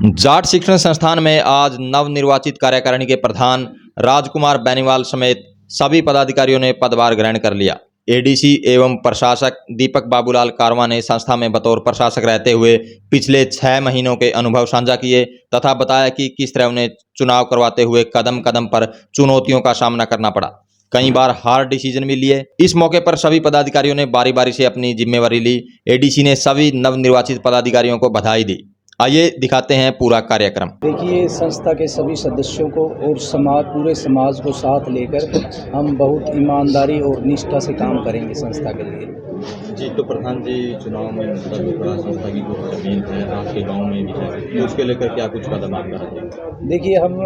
जाट शिक्षण संस्थान में आज नवनिर्वाचित कार्यकारिणी के प्रधान राजकुमार बेनीवाल समेत सभी पदाधिकारियों ने पदभार ग्रहण कर लिया। एडीसी एवं प्रशासक दीपक बाबूलाल कारवां ने संस्था में बतौर प्रशासक रहते हुए पिछले 6 महीनों के अनुभव साझा किए तथा बताया कि किस तरह उन्हें चुनाव करवाते हुए कदम कदम पर चुनौतियों का सामना करना पड़ा, कई बार हार्ड डिसीजन भी लिए। इस मौके पर सभी पदाधिकारियों ने बारी बारी से अपनी जिम्मेवारी ली। एडीसी ने सभी नवनिर्वाचित पदाधिकारियों को बधाई दी। आइए दिखाते हैं पूरा कार्यक्रम। देखिए, संस्था के सभी सदस्यों को और पूरे समाज को साथ लेकर हम बहुत ईमानदारी और निष्ठा से काम करेंगे संस्था के लिए। जी, तो प्रधान जी, चुनाव में थोड़ा संस्था की जो जमीन है आपके गांव में भी है, तो उसके लेकर क्या कुछ कदम आप कर रहे हैं? देखिए, हम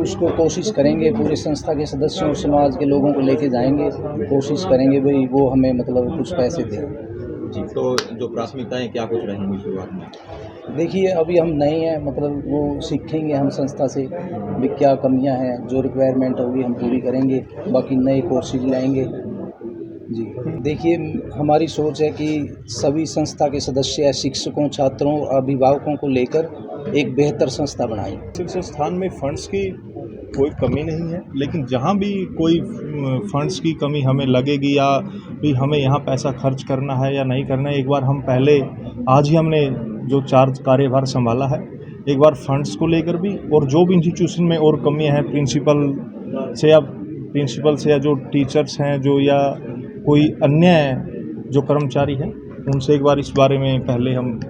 उसको कोशिश करेंगे, पूरे संस्था के सदस्यों और समाज के लोगों को लेके जाएंगे, कोशिश करेंगे भाई वो हमें कुछ पैसे दें। जी, तो जो प्राथमिकताएं क्या कुछ रहेंगी शुरुआत में? देखिए, अभी हम नए हैं, वो सीखेंगे हम संस्था से भी क्या कमियां हैं, जो रिक्वायरमेंट होगी हम पूरी करेंगे, बाकी नए कोर्सेज लाएंगे। जी, देखिए, हमारी सोच है कि सभी संस्था के सदस्य शिक्षकों, छात्रों और अभिभावकों को लेकर एक बेहतर संस्था बनाएं। शिक्षण संस्थान में फंड्स की कोई कमी नहीं है, लेकिन जहाँ भी कोई फंड्स की कमी हमें लगेगी या भी हमें यहाँ पैसा खर्च करना है या नहीं करना है, एक बार हम पहले आज ही हमने जो चार्ज कार्यभार संभाला है, एक बार फंड्स को लेकर भी और जो भी इंस्टीट्यूशन में और कमियाँ हैं प्रिंसिपल से या जो टीचर्स हैं जो या कोई अन्य जो कर्मचारी हैं उनसे एक बार इस बारे में पहले हम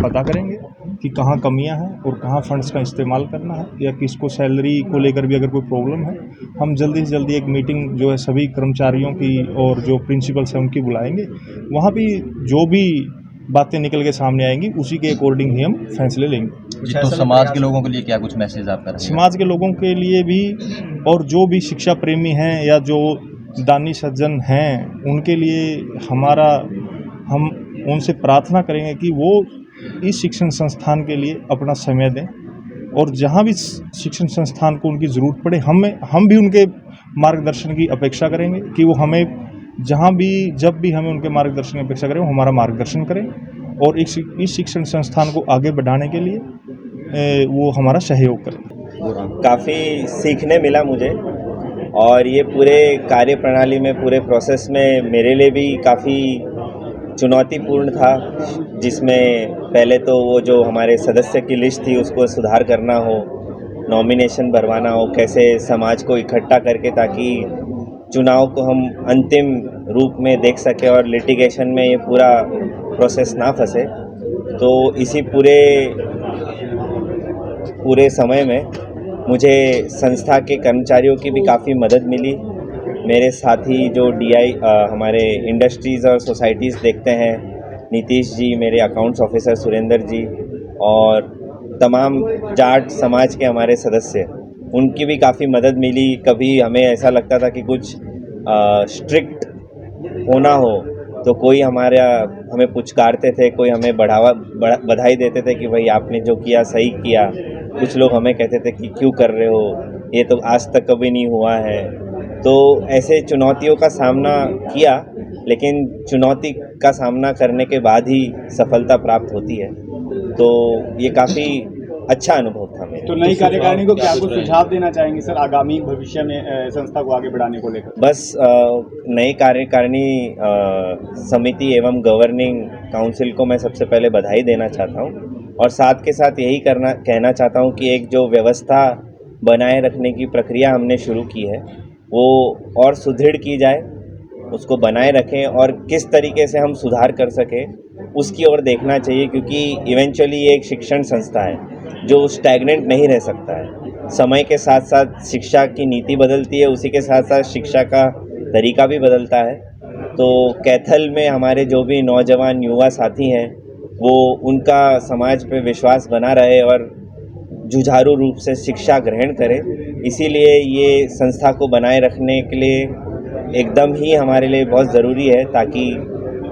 पता करेंगे कि कहाँ कमियां हैं और कहाँ फंड्स का इस्तेमाल करना है, या किसको सैलरी को लेकर भी अगर कोई प्रॉब्लम है, हम जल्दी से जल्दी एक मीटिंग जो है सभी कर्मचारियों की और जो प्रिंसिपल्स हैं उनकी बुलाएंगे। वहाँ भी जो भी बातें निकल के सामने आएंगी उसी के अकॉर्डिंग ही हम फैसले लेंगे। तो समाज के लोगों के लिए क्या कुछ मैसेज आप करेंगे? समाज के लोगों के लिए भी और जो भी शिक्षा प्रेमी हैं या जो दानी सज्जन हैं उनके लिए हम उनसे प्रार्थना करेंगे कि वो इस शिक्षण संस्थान के लिए अपना समय दें और जहाँ भी शिक्षण संस्थान को उनकी ज़रूरत पड़े हम भी उनके मार्गदर्शन की अपेक्षा करेंगे कि वो हमें जब भी हमें उनके मार्गदर्शन की अपेक्षा करें वो हमारा मार्गदर्शन करें और इस शिक्षण संस्थान को आगे बढ़ाने के लिए वो हमारा सहयोग करें। काफ़ी सीखने मिला मुझे और ये पूरे कार्य प्रणाली में, पूरे प्रोसेस में मेरे लिए भी काफ़ी चुनौतीपूर्ण था, जिसमें पहले तो वो जो हमारे सदस्य की लिस्ट थी उसको सुधार करना हो, नॉमिनेशन भरवाना हो, कैसे समाज को इकट्ठा करके ताकि चुनाव को हम अंतिम रूप में देख सकें और लिटिगेशन में ये पूरा प्रोसेस ना फंसे। तो इसी पूरे समय में मुझे संस्था के कर्मचारियों की भी काफ़ी मदद मिली। मेरे साथी जो डीआई हमारे इंडस्ट्रीज़ और सोसाइटीज़ देखते हैं, नीतीश जी, मेरे अकाउंट्स ऑफिसर सुरेंद्र जी और तमाम जाट समाज के हमारे सदस्य, उनकी भी काफ़ी मदद मिली। कभी हमें ऐसा लगता था कि कुछ स्ट्रिक्ट होना हो तो कोई हमें पुचकारते थे, कोई हमें बधाई देते थे कि भाई आपने जो किया सही किया। कुछ लोग हमें कहते थे कि क्यों कर रहे हो, ये तो आज तक कभी नहीं हुआ है। तो ऐसे चुनौतियों का सामना किया, लेकिन चुनौती का सामना करने के बाद ही सफलता प्राप्त होती है। तो ये काफ़ी अच्छा अनुभव था मेरा। तो नई कार्यकारिणी को क्या कुछ सुझाव देना चाहेंगे सर आगामी भविष्य में संस्था को आगे बढ़ाने को लेकर? बस नई कार्यकारिणी समिति एवं गवर्निंग काउंसिल को मैं सबसे पहले बधाई देना चाहता हूँ और साथ के साथ यही कहना चाहता हूँ कि एक जो व्यवस्था बनाए रखने की प्रक्रिया हमने शुरू की है वो और सुदृढ़ की जाए, उसको बनाए रखें और किस तरीके से हम सुधार कर सकें उसकी ओर देखना चाहिए, क्योंकि इवेंचुअली ये एक शिक्षण संस्था है जो स्टैग्नेंट नहीं रह सकता है। समय के साथ साथ शिक्षा की नीति बदलती है, उसी के साथ साथ शिक्षा का तरीका भी बदलता है। तो कैथल में हमारे जो भी नौजवान युवा साथी हैं वो उनका समाज पे विश्वास बना रहे और जुझारू रूप से शिक्षा ग्रहण करें। इसीलिए ये संस्था को बनाए रखने के लिए एकदम ही हमारे लिए बहुत ज़रूरी है, ताकि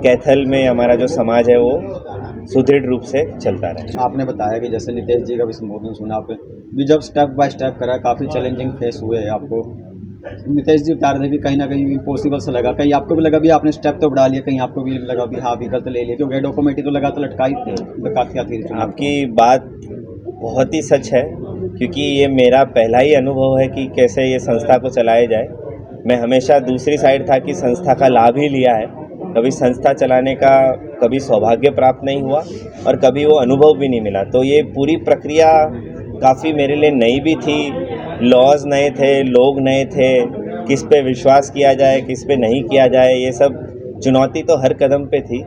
कैथल में हमारा जो समाज है वो सुदृढ़ रूप से चलता रहे। आपने बताया कि जैसे नीतीश जी का भी संबोधन सुना आपने भी, जब स्टेप बाय स्टेप करा, काफ़ी चैलेंजिंग फेस हुए आपको। नीतीश जी बता रहे थे कि कहीं ना कहीं इम्पॉसिबल से लगा, कहीं आपको भी लगा भी आपने स्टेप तो बढ़ा लिया, कहीं आपको भी लगा भी हाँ विकल्प ले लिया, क्योंकि डॉक्यूमेंट तो लगातार लटका ही थे। आपकी बात बहुत ही सच है, क्योंकि ये मेरा पहला ही अनुभव है कि कैसे ये संस्था को चलाया जाए। मैं हमेशा दूसरी साइड था कि संस्था का लाभ ही लिया है, कभी संस्था चलाने का कभी सौभाग्य प्राप्त नहीं हुआ और कभी वो अनुभव भी नहीं मिला। तो ये पूरी प्रक्रिया काफ़ी मेरे लिए नई भी थी, लॉज नए थे, लोग नए थे, किस पे विश्वास किया जाए, किस पे नहीं किया जाए, ये सब चुनौती तो हर कदम पे थी।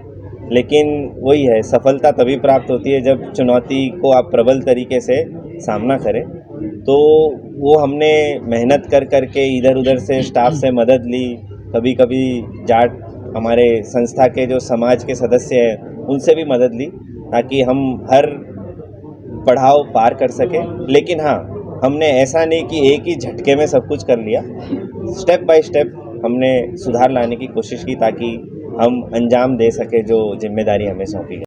लेकिन वही है, सफलता तभी प्राप्त होती है जब चुनौती को आप प्रबल तरीके से सामना करें। तो वो हमने मेहनत कर कर के इधर उधर से स्टाफ से मदद ली, कभी कभी जाट हमारे संस्था के जो समाज के सदस्य हैं उनसे भी मदद ली, ताकि हम हर पड़ाव पार कर सकें। लेकिन हाँ, हमने ऐसा नहीं कि एक ही झटके में सब कुछ कर लिया, स्टेप बाय स्टेप हमने सुधार लाने की कोशिश की ताकि हम अंजाम दे सके जो जिम्मेदारी हमें सौंपी है।